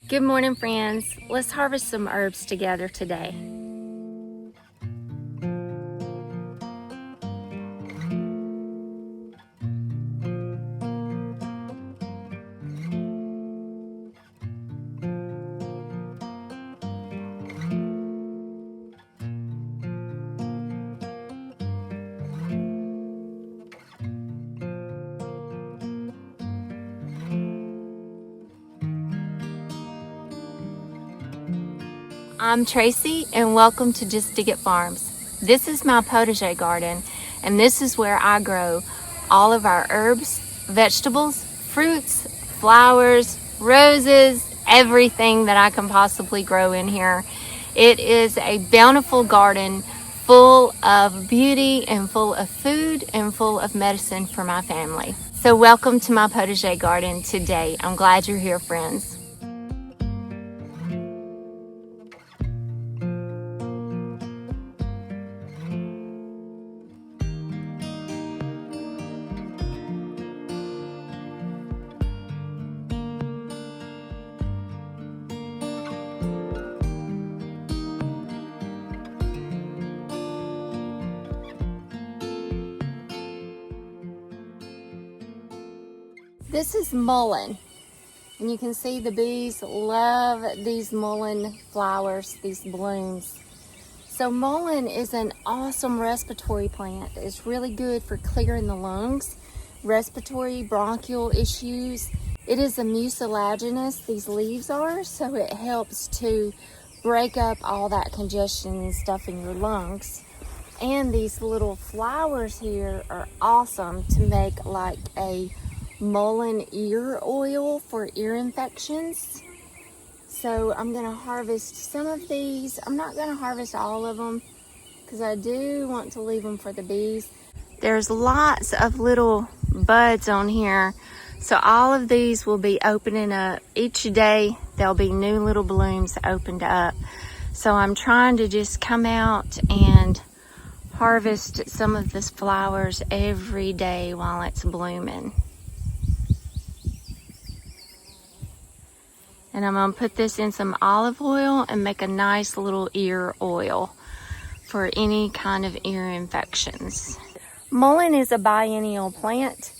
Good morning, friends. Let's harvest some herbs together today. I'm Tracy and welcome to Just Dig It Farms. This is my potager garden and this is where I grow all of our herbs, vegetables, fruits, flowers, roses, everything that I can possibly grow in here. It is a bountiful garden full of beauty and full of food and full of medicine for my family. So welcome to my potager garden today. I'm glad you're here, friends. This is mullein, and you can see the bees love these mullein flowers, these blooms. So mullein is an awesome respiratory plant. It's really good for clearing the lungs, respiratory, bronchial issues. It is a mucilaginous, these leaves are, so it helps to break up all that congestion and stuff in your lungs. And these little flowers here are awesome to make like a mullein ear oil for ear infections. So I'm going to harvest some of these. I'm not going to harvest all of them because I do want to leave them for the bees. There's lots of little buds on here, so all of these will be opening up each day. There'll be new little blooms opened up, so I'm trying to just come out and harvest some of these flowers every day while it's blooming. And I'm going to put this in some olive oil and make a nice little ear oil for any kind of ear infections. Mullein is a biennial plant.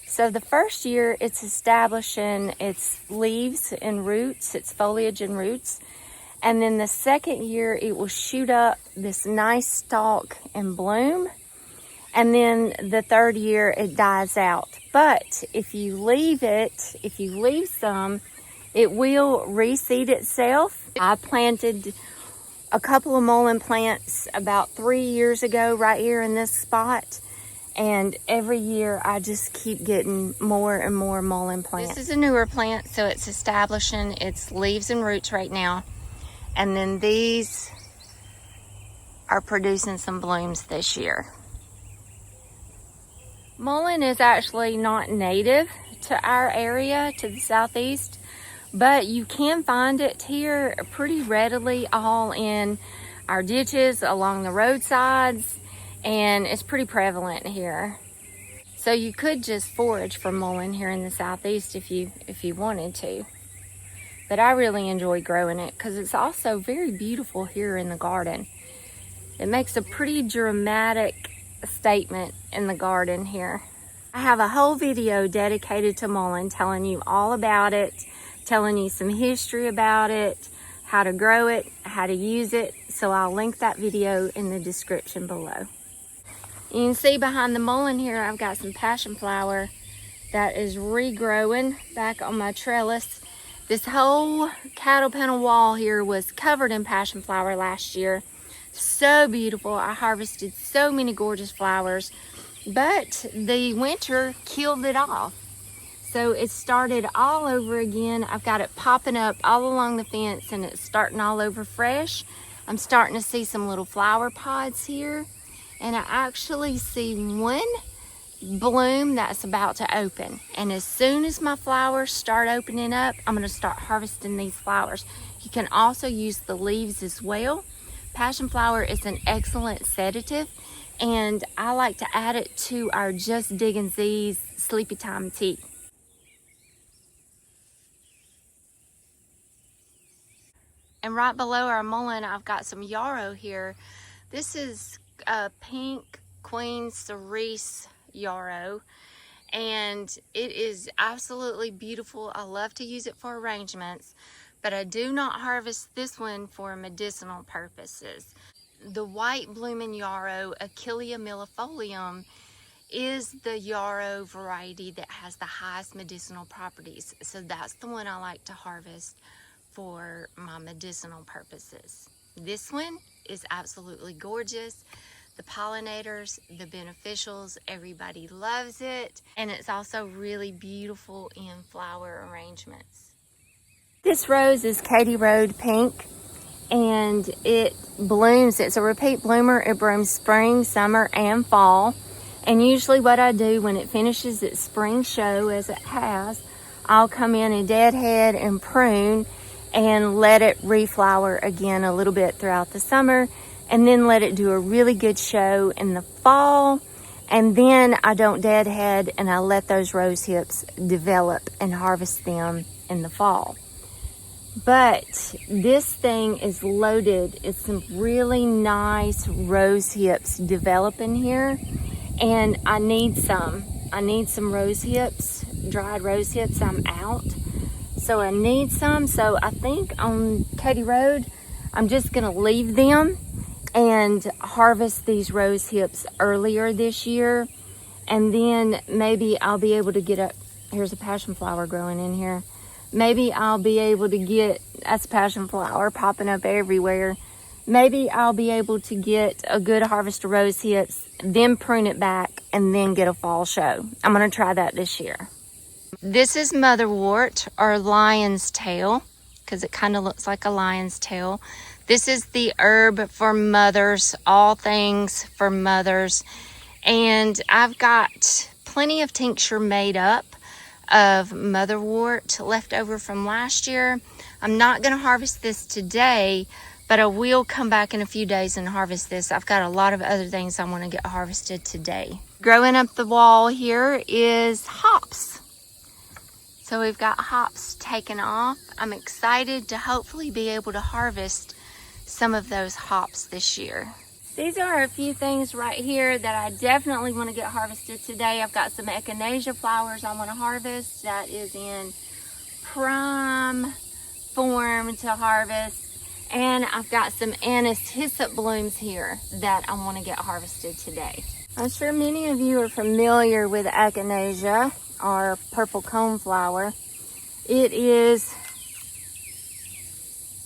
So the first year it's establishing its leaves and roots, its foliage and roots. And then the second year it will shoot up this nice stalk and bloom. And then the third year it dies out. But if you leave some, it will reseed itself. I planted a couple of mullein plants about 3 years ago right here in this spot. And every year I just keep getting more and more mullein plants. This is a newer plant, so it's establishing its leaves and roots right now. And then these are producing some blooms this year. Mullein is actually not native to our area, to the southeast. But you can find it here pretty readily all in our ditches, along the roadsides, and it's pretty prevalent here. So you could just forage for mullein here in the southeast if you wanted to. But I really enjoy growing it because it's also very beautiful here in the garden. It makes a pretty dramatic statement in the garden here. I have a whole video dedicated to mullein telling you all about it, telling you some history about it, how to grow it, how to use it. So I'll link that video in the description below. You can see behind the mullein here, I've got some passion flower that is regrowing back on my trellis. This whole cattle panel wall here was covered in passion flower last year. So beautiful. I harvested so many gorgeous flowers, but the winter killed it off. So it started all over again. I've got it popping up all along the fence and it's starting all over fresh. I'm starting to see some little flower pods here. And I actually see one bloom that's about to open. And as soon as my flowers start opening up, I'm going to start harvesting these flowers. You can also use the leaves as well. Passion flower is an excellent sedative. And I like to add it to our Just Diggin' Z's Sleepy Time tea. And right below our mullein, I've got some yarrow here. This is a pink Queen Cerise yarrow, and it is absolutely beautiful. I love to use it for arrangements, but I do not harvest this one for medicinal purposes. The white blooming yarrow, Achillea millefolium, is the yarrow variety that has the highest medicinal properties. So that's the one I like to harvest for my medicinal purposes. This one is absolutely gorgeous. The pollinators, the beneficials, everybody loves it. And it's also really beautiful in flower arrangements. This rose is Katy Road Pink, and it blooms. It's a repeat bloomer. It blooms spring, summer, and fall. And usually what I do when it finishes its spring show, as it has, I'll come in and deadhead and prune and let it reflower again a little bit throughout the summer, and then let it do a really good show in the fall. And then I don't deadhead, and I let those rose hips develop and harvest them in the fall. But this thing is loaded. It's some really nice rose hips developing here, and I need some rose hips, dried rose hips. I'm out, so I need some. So I think on Katy Road, I'm just gonna leave them and harvest these rose hips earlier this year, and then maybe I'll be able to get a, here's a passion flower growing in here. Maybe I'll be able to get, that's passion flower popping up everywhere. Maybe I'll be able to get a good harvest of rose hips, then prune it back, and then get a fall show. I'm gonna try that this year. This is Motherwort, or lion's tail, because it kind of looks like a lion's tail. This is the herb for mothers, all things for mothers. And I've got plenty of tincture made up of Motherwort left over from last year. I'm not gonna harvest this today, but I will come back in a few days and harvest this. I've got a lot of other things I want to get harvested today. Growing up the wall here is hops. So we've got hops taken off. I'm excited to hopefully be able to harvest some of those hops this year. These are a few things right here that I definitely want to get harvested today. I've got some Echinacea flowers I want to harvest. That is in prime form to harvest. And I've got some anise hyssop blooms here that I want to get harvested today. I'm sure many of you are familiar with Echinacea, or purple coneflower. It is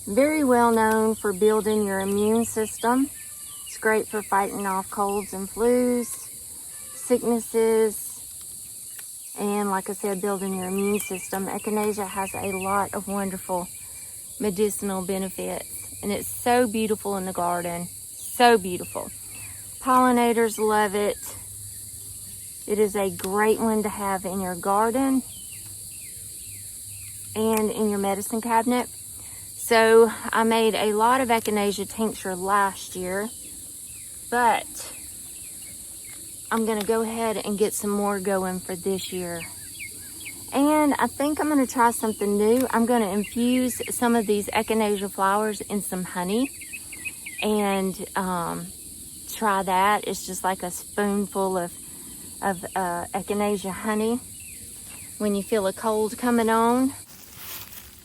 very well known for building your immune system. It's great for fighting off colds and flus, sicknesses, and like I said, building your immune system. Echinacea has a lot of wonderful medicinal benefits. And it's so beautiful in the garden, so beautiful. Pollinators love it. It is a great one to have in your garden and in your medicine cabinet. So I made a lot of Echinacea tincture last year, but I'm gonna go ahead and get some more going for this year. And I think I'm going to try something new. I'm going to infuse some of these Echinacea flowers in some honey and try that. It's just like a spoonful of Echinacea honey when you feel a cold coming on.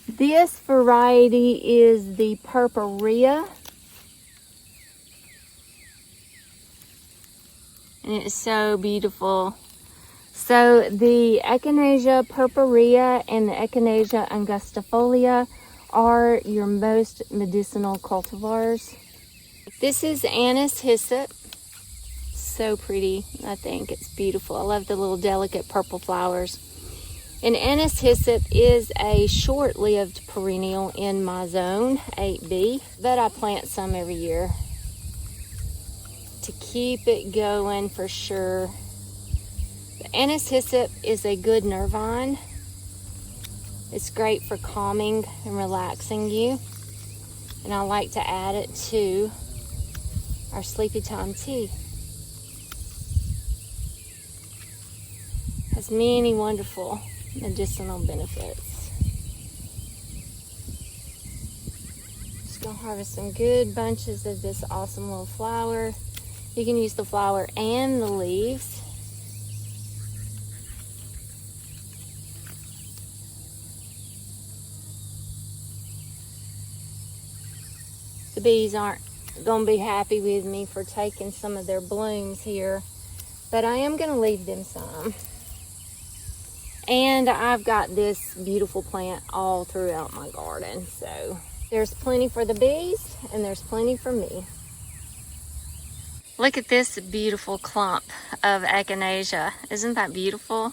This variety is the Purpurea, and it's so beautiful. So the Echinacea purpurea and the Echinacea angustifolia are your most medicinal cultivars. This is anise hyssop. So pretty. I think it's beautiful. I love the little delicate purple flowers. And anise hyssop is a short-lived perennial in my zone, 8B, but I plant some every year to keep it going for sure. The anise hyssop is a good nervine. It's great for calming and relaxing you. And I like to add it to our sleepy time tea. Has many wonderful medicinal benefits. I'll harvest some good bunches of this awesome little flower. You can use the flower and the leaves. The bees aren't gonna be happy with me for taking some of their blooms here, but I am gonna leave them some. And I've got this beautiful plant all throughout my garden, so there's plenty for the bees and there's plenty for me. Look at this beautiful clump of Echinacea. Isn't that beautiful?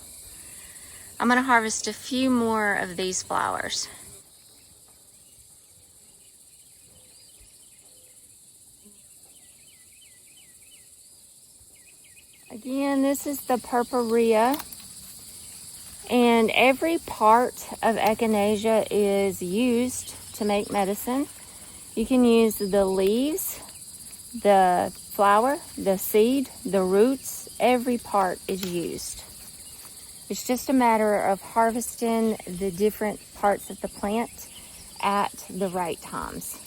I'm gonna harvest a few more of these flowers. Again, this is the purpurea, and every part of Echinacea is used to make medicine. You can use the leaves, the flower, the seed, the roots, every part is used. It's just a matter of harvesting the different parts of the plant at the right times.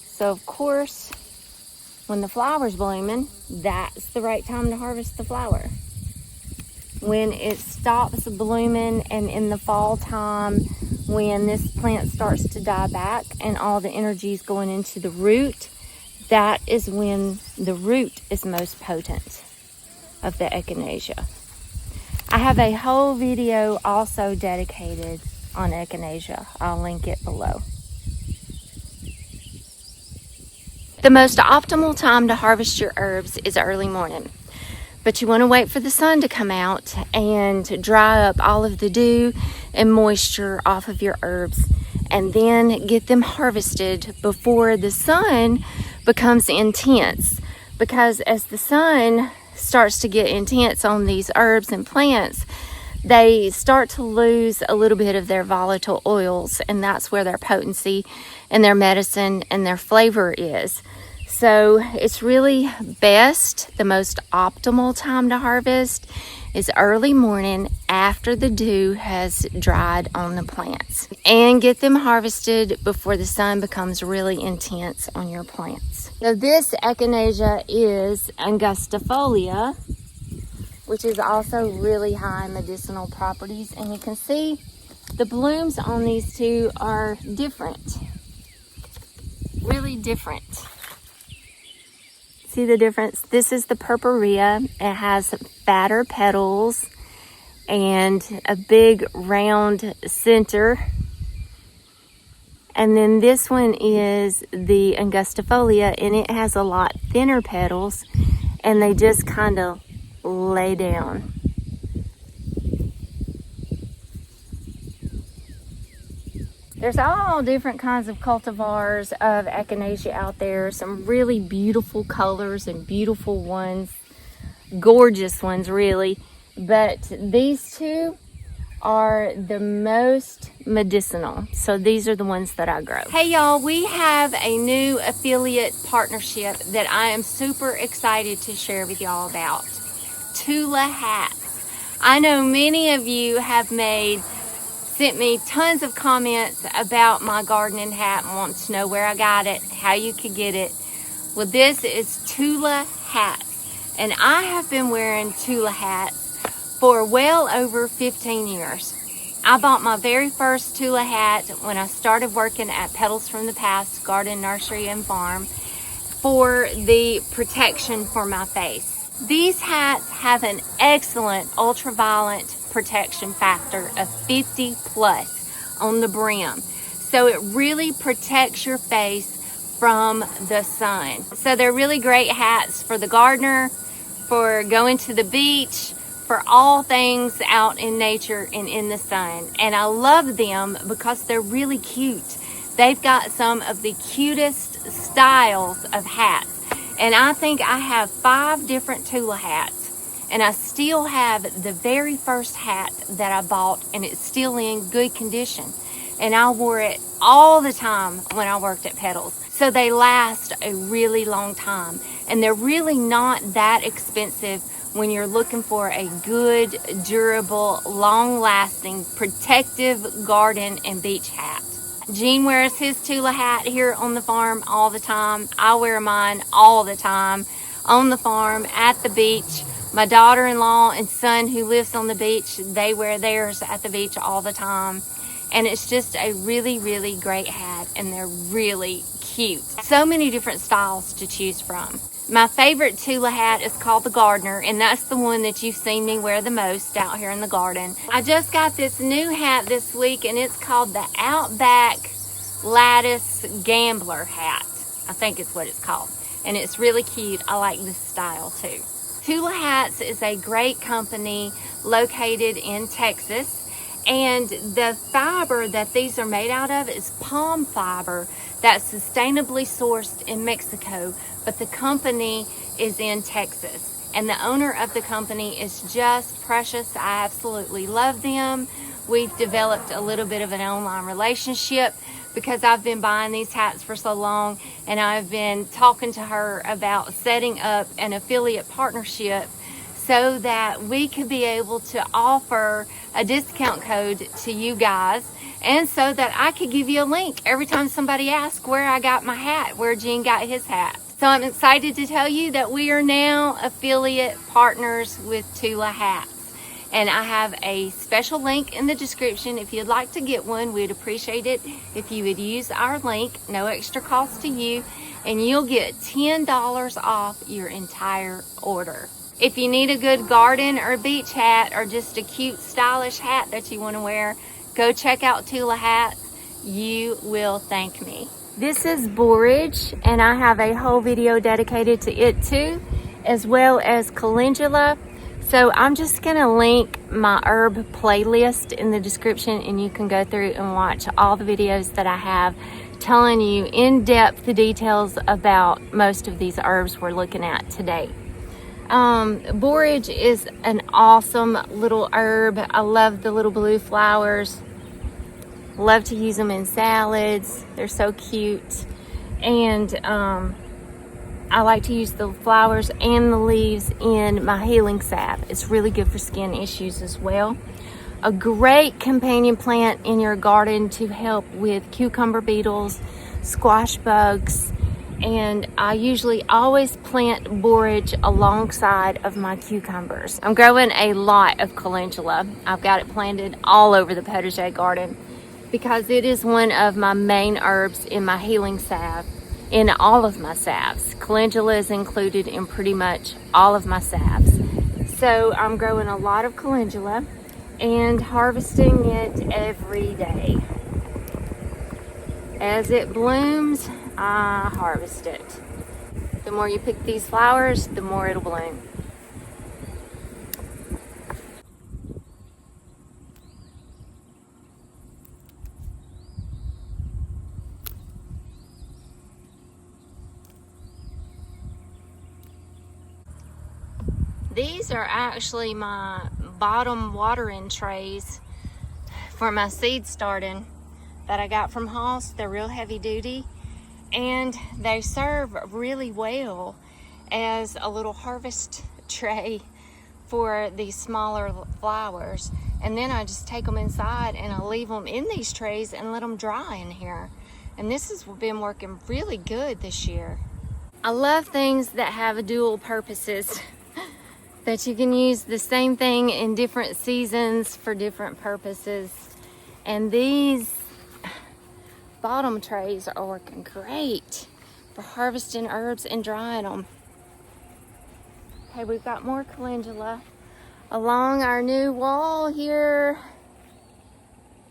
So of course, when the flower's blooming, that's the right time to harvest the flower. When it stops blooming and in the fall time, when this plant starts to die back and all the energy is going into the root, that is when the root is most potent of the Echinacea. I have a whole video also dedicated on Echinacea. I'll link it below. The most optimal time to harvest your herbs is early morning, but you want to wait for the sun to come out and dry up all of the dew and moisture off of your herbs, and then get them harvested before the sun becomes intense. Because as the sun starts to get intense on these herbs and plants, they start to lose a little bit of their volatile oils, and that's where their potency and their medicine and their flavor is. So it's really best, the most optimal time to harvest is early morning after the dew has dried on the plants, and get them harvested before the sun becomes really intense on your plants. So this Echinacea is Angustifolia, which is also really high in medicinal properties, and you can see the blooms on these two are different, really different. See the difference? This is the purpurea. It has fatter petals and a big round center. And then this one is the Angustifolia, and it has a lot thinner petals, and they just kind of lay down. There's all different kinds of cultivars of Echinacea out there. Some really beautiful colors and beautiful ones. Gorgeous ones, really. But these two are the most medicinal. So these are the ones that I grow. Hey y'all, we have a new affiliate partnership that I am super excited to share with y'all about. Tula hats. I know many of you have sent me tons of comments about my gardening hat and want to know where I got it, how you could get it. Well, this is Tula hats, and I have been wearing Tula hats for well over 15 years. I bought my very first Tula hat when I started working at Petals from the Past Garden, Nursery, and Farm for the protection for my face. These hats have an excellent ultraviolet protection factor of 50 plus on the brim. So it really protects your face from the sun. So they're really great hats for the gardener, for going to the beach, for all things out in nature and in the sun. And I love them because they're really cute. They've got some of the cutest styles of hats. And I think I have 5 different Tula hats. And I still have the very first hat that I bought, and it's still in good condition. And I wore it all the time when I worked at Petals. So they last a really long time. And they're really not that expensive when you're looking for a good, durable, long-lasting, protective garden and beach hat. Gene wears his Tula hat here on the farm all the time. I wear mine all the time on the farm, at the beach. My daughter-in-law and son who lives on the beach, they wear theirs at the beach all the time. And it's just a really, really great hat, and they're really cute. So many different styles to choose from. My favorite Tula hat is called the Gardener, and that's the one that you've seen me wear the most out here in the garden. I just got this new hat this week, and it's called the Outback Lattice Gambler hat. I think it's what it's called. And it's really cute. I like this style too. Tula Hats is a great company located in Texas. And the fiber that these are made out of is palm fiber that's sustainably sourced in Mexico, but the company is in Texas. And the owner of the company is just precious. I absolutely love them. We've developed a little bit of an online relationship because I've been buying these hats for so long, and I've been talking to her about setting up an affiliate partnership so that we could be able to offer a discount code to you guys, and so that I could give you a link every time somebody asks where I got my hat, where Gene got his hat. So I'm excited to tell you that we are now affiliate partners with Tula Hats. And I have a special link in the description. If you'd like to get one, we'd appreciate it if you would use our link, no extra cost to you, and you'll get $10 off your entire order. If you need a good garden or beach hat, or just a cute stylish hat that you want to wear, go check out Tula Hats. You will thank me. This is Borage, and I have a whole video dedicated to it too, as well as Calendula. So I'm just gonna link my herb playlist in the description, and you can go through and watch all the videos that I have telling you in depth the details about most of these herbs we're looking at today. Borage is an awesome little herb. I love the little blue flowers. Love to use them in salads. They're so cute. And I like to use the flowers and the leaves in my healing salve. It's really good for skin issues as well. A great companion plant in your garden to help with cucumber beetles, squash bugs, and I usually always plant borage alongside of my cucumbers. I'm growing a lot of calendula. I've got it planted all over the potager garden because it is one of my main herbs in my healing salve, in all of my salves. Calendula is included in pretty much all of my salves. So I'm growing a lot of calendula and harvesting it every day. As it blooms, I harvest it. The more you pick these flowers, the more it'll bloom. These are actually my bottom watering trays for my seed starting that I got from Hoss. They're real heavy duty, and they serve really well as a little harvest tray for these smaller flowers. And then I just take them inside and I leave them in these trays and let them dry in here. And this has been working really good this year. I love things that have dual purposes, that you can use the same thing in different seasons for different purposes. And these bottom trays are working great for harvesting herbs and drying them. Okay, we've got more calendula along our new wall here.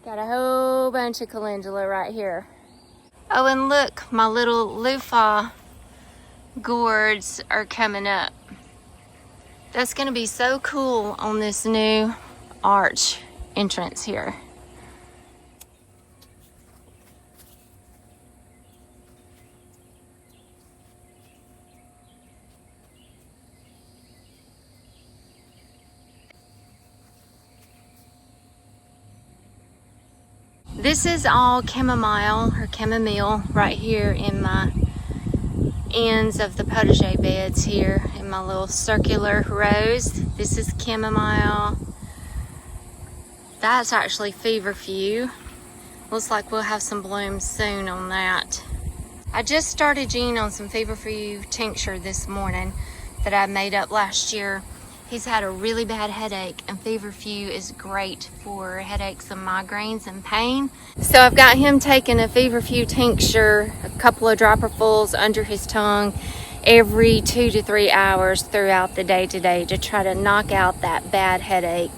Got a whole bunch of calendula right here. Oh, and look, my little loofah gourds are coming up. That's gonna be so cool on this new arch entrance here. This is all chamomile or chamomile right here in my ends of the potager beds here in my little circular rows. This is chamomile. That's actually feverfew. Looks like we'll have some blooms soon on that. I just started Gene on some feverfew tincture this morning that I made up last year. He's had a really bad headache, and feverfew is great for headaches and migraines and pain. So I've got him taking a feverfew tincture, a couple of dropperfuls under his tongue every 2 to 3 hours throughout the day today to try to knock out that bad headache.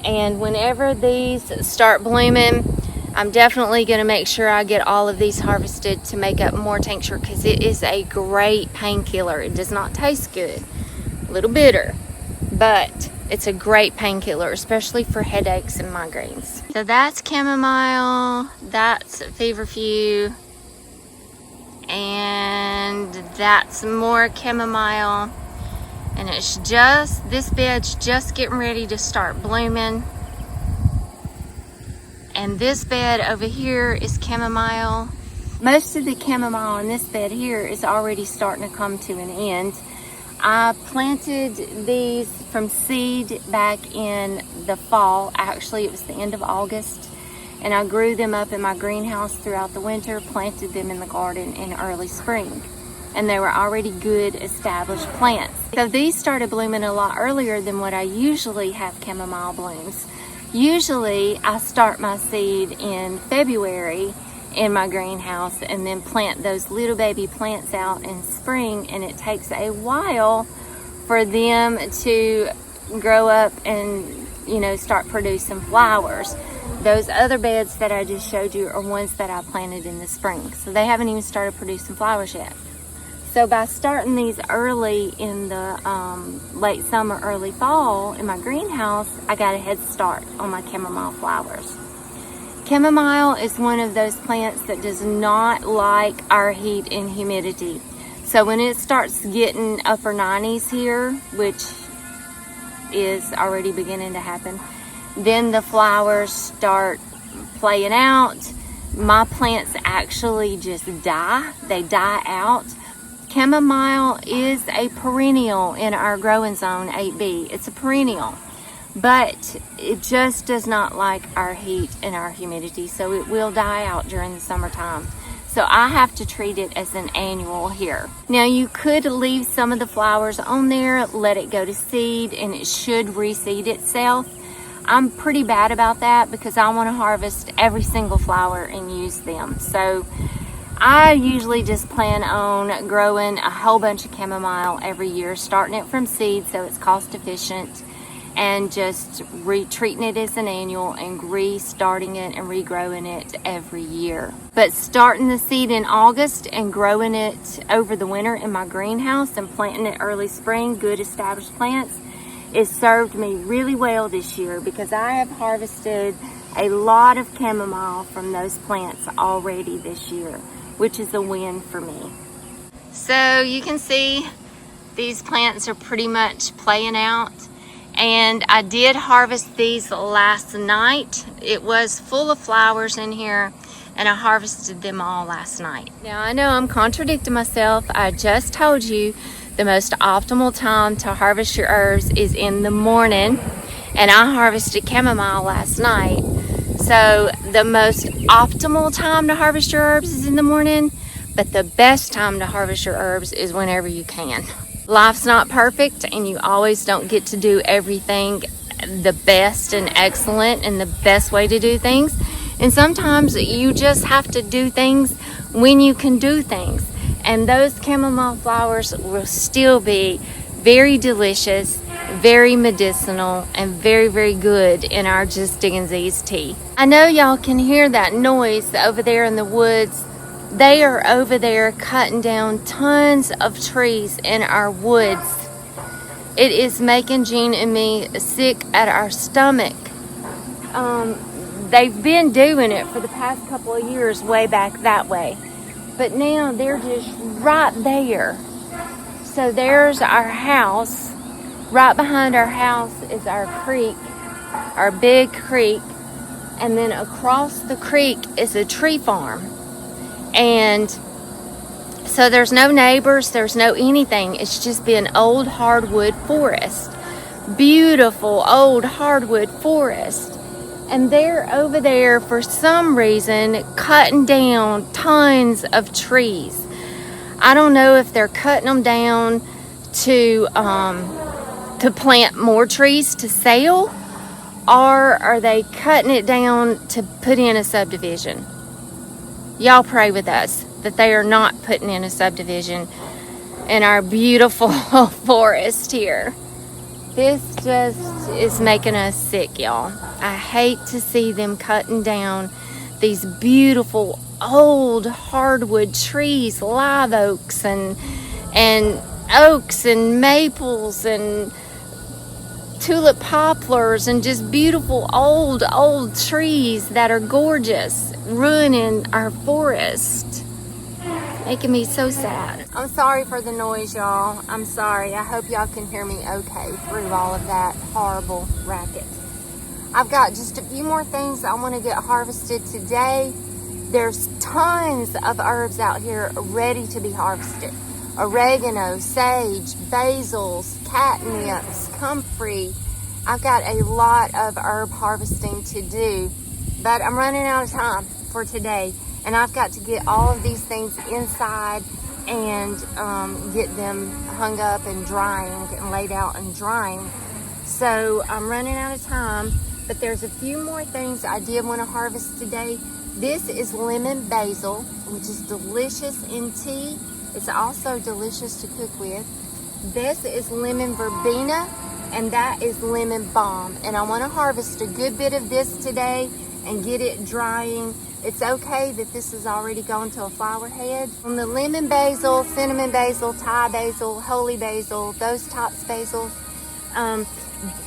And whenever these start blooming, I'm definitely going to make sure I get all of these harvested to make up more tincture, because it is a great painkiller. It does not taste good, a little bitter, but it's a great painkiller, especially for headaches and migraines. So that's chamomile, that's feverfew, and that's more chamomile. And it's just, this bed's just getting ready to start blooming. And this bed over here is chamomile. Most of the chamomile in this bed here is already starting to come to an end. I planted these from seed back in the fall. Actually, it was the end of August. And I grew them up in my greenhouse throughout the winter, planted them in the garden in early spring. And they were already good established plants. So these started blooming a lot earlier than what I usually have chamomile blooms. Usually I start my seed in February in my greenhouse and then plant those little baby plants out in spring, and it takes a while for them to grow up and, you know, start producing flowers. Those other beds that I just showed you are ones that I planted in the spring, so they haven't even started producing flowers yet. So by starting these early in the late summer, early fall in my greenhouse, I got a head start on my chamomile flowers. Chamomile is one of those plants that does not like our heat and humidity. So when it starts getting upper 90s here, which is already beginning to happen, then the flowers start playing out. My plants actually just die. They die out. Chamomile is a perennial in our growing zone 8B. It's a perennial, but it just does not like our heat and our humidity, so it will die out during the summertime. So I have to treat it as an annual here. Now you could leave some of the flowers on there, let it go to seed, and it should reseed itself. I'm pretty bad about that because I want to harvest every single flower and use them. So I usually just plan on growing a whole bunch of chamomile every year, starting it from seed so it's cost efficient, and just treating it as an annual and restarting it and regrowing it every year. But starting the seed in August and growing it over the winter in my greenhouse and planting it early spring, good established plants, it served me really well this year because I have harvested a lot of chamomile from those plants already this year, which is a win for me. So you can see these plants are pretty much playing out, and I did harvest these last night. It was full of flowers in here and I harvested them all last night. Now I know I'm contradicting myself. I just told you the most optimal time to harvest your herbs is in the morning, and I harvested chamomile last night. So the most optimal time to harvest your herbs is in the morning, but the best time to harvest your herbs is whenever you can. Life's not perfect, and you always don't get to do everything the best and excellent and the best way to do things. And sometimes you just have to do things when you can do things. And those chamomile flowers will still be very delicious, very medicinal, and very, very good in our Just Diggin' Z's tea. I know y'all can hear that noise over there in the woods. They are over there cutting down tons of trees in our woods. It is making Gene and me sick at our stomach. They've been doing it for the past couple of years way back that way. But now they're just right there. So there's our house. Right behind our house is our creek, our big creek. And then across the creek is a tree farm. And so there's no neighbors, there's no anything. It's just been old hardwood forest. Beautiful old hardwood forest. And they're over there for some reason cutting down tons of trees. I don't know if they're cutting them down to plant more trees to sell, or are they cutting it down to put in a subdivision? Y'all pray with us that they are not putting in a subdivision in our beautiful forest here. This just is making us sick, y'all. I hate to see them cutting down these beautiful old hardwood trees, live oaks and oaks and maples and tulip poplars and just beautiful old trees that are gorgeous, ruining our forest. Making me so sad. I'm sorry for the noise, y'all. I'm sorry. I hope y'all can hear me okay through all of that horrible racket. I've got just a few more things I want to get harvested today. There's tons of herbs out here ready to be harvested. Oregano, sage, basils, catnips, comfrey. I've got a lot of herb harvesting to do, but I'm running out of time for today. And I've got to get all of these things inside and get them hung up and drying and laid out and drying. So I'm running out of time, but there's a few more things I did want to harvest today. This is lemon basil, which is delicious in tea. It's also delicious to cook with. This is lemon verbena, and that is lemon balm. And I want to harvest a good bit of this today and get it drying. It's okay that this has already gone to a flower head. On the lemon basil, cinnamon basil, Thai basil, holy basil, those types of basils,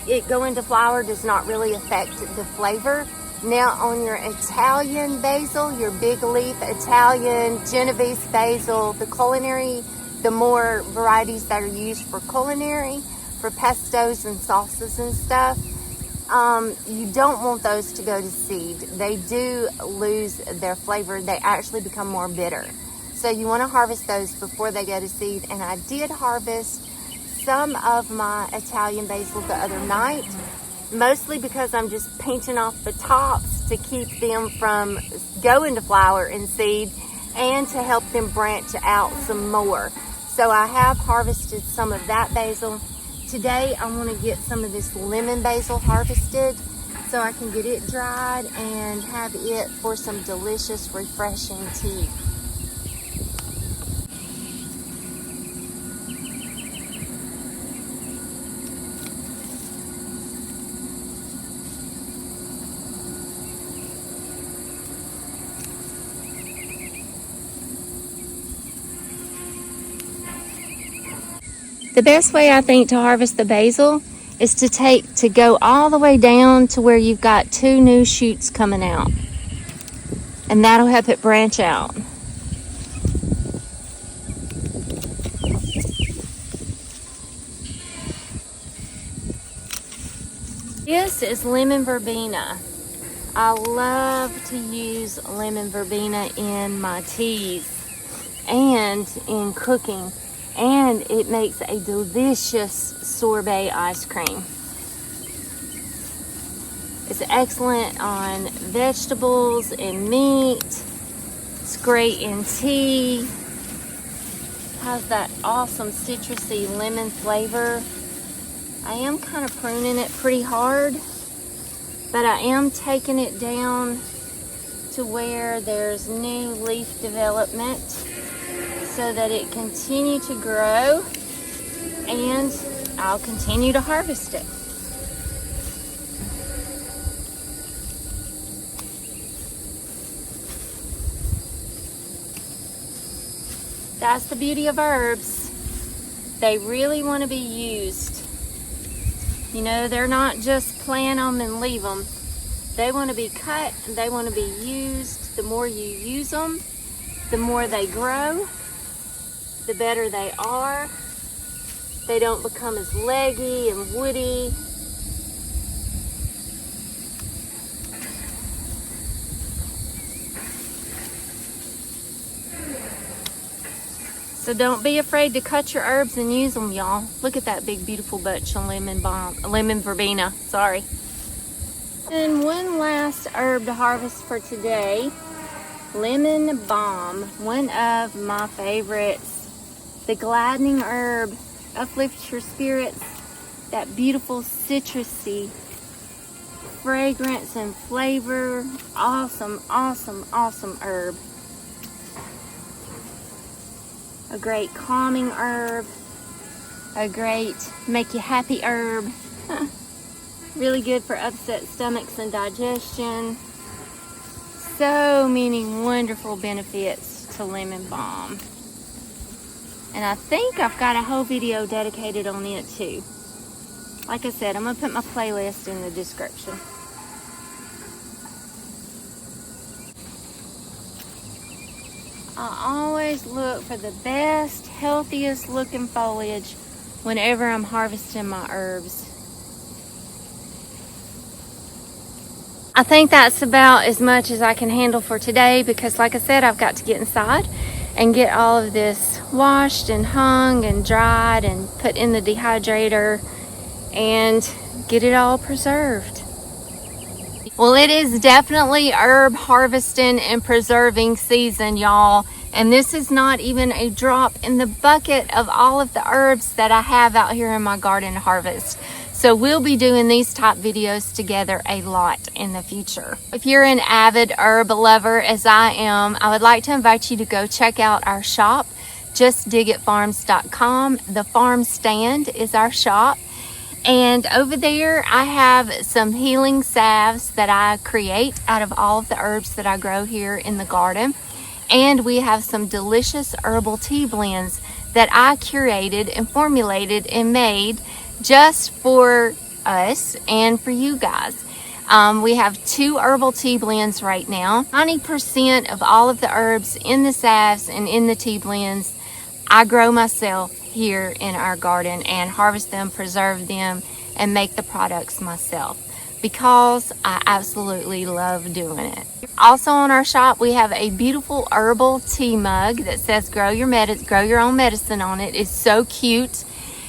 it going to flower does not really affect the flavor. Now on your Italian basil, your big leaf Italian, Genovese basil, the more varieties that are used for culinary, for pestos and salsas and stuff, you don't want those to go to seed. They do lose their flavor. They actually become more bitter. So you want to harvest those before they go to seed. And I did harvest some of my Italian basil the other night, mostly because I'm just pinching off the tops to keep them from going to flower and seed and to help them branch out some more. So I have harvested some of that basil. Today I want to get some of this lemon basil harvested so I can get it dried and have it for some delicious, refreshing tea. The best way I think to harvest the basil is to go all the way down to where you've got 2 new shoots coming out. And that'll help it branch out. This is lemon verbena. I love to use lemon verbena in my teas and in cooking. And it makes a delicious sorbet ice cream. It's excellent on vegetables and meat. It's great in tea. Has that awesome citrusy lemon flavor. I am kind of pruning it pretty hard, but I am taking it down to where there's new leaf development, so that it continue to grow, and I'll continue to harvest it. That's the beauty of herbs. They really want to be used. You know, they're not just plant them and leave them. They want to be cut, and they want to be used. The more you use them, the more they grow, the better they are. They don't become as leggy and woody. So don't be afraid to cut your herbs and use them, y'all. Look at that big beautiful bunch of lemon verbena, sorry. And one last herb to harvest for today, lemon balm, one of my favorites. The gladdening herb uplifts your spirits, that beautiful citrusy fragrance and flavor. Awesome, awesome, awesome herb. A great calming herb, a great make you happy herb. Really good for upset stomachs and digestion. So many wonderful benefits to lemon balm. And I think I've got a whole video dedicated on it too. Like I said, I'm gonna put my playlist in the description. I always look for the best, healthiest looking foliage whenever I'm harvesting my herbs. I think that's about as much as I can handle for today because like I said, I've got to get inside and get all of this washed and hung and dried and put in the dehydrator and get it all preserved. Well, it is definitely herb harvesting and preserving season, y'all. And this is not even a drop in the bucket of all of the herbs that I have out here in my garden to harvest. So we'll be doing these type videos together a lot in the future. If you're an avid herb lover as I am, I would like to invite you to go check out our shop, JUSTDIGITFARMS.com. The farm stand is our shop. And over there I have some healing salves that I create out of all of the herbs that I grow here in the garden. And we have some delicious herbal tea blends that I curated and formulated and made just for us and for you guys. We have 2 herbal tea blends right now. 90% of all of the herbs in the salves and in the tea blends I grow myself here in our garden and harvest them, preserve them, and make the products myself because I absolutely love doing it. Also on our shop we have a beautiful herbal tea mug that says grow your own medicine on it. It's so cute.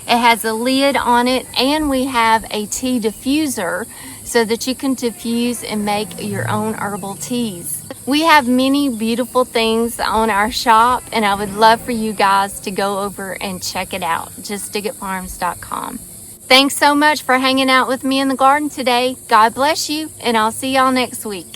It has a lid on it, and we have a tea diffuser so that you can diffuse and make your own herbal teas. We have many beautiful things on our shop, and I would love for you guys to go over and check it out. JUSTDIGITFARMS.com. Thanks so much for hanging out with me in the garden today. God bless you, and I'll see y'all next week.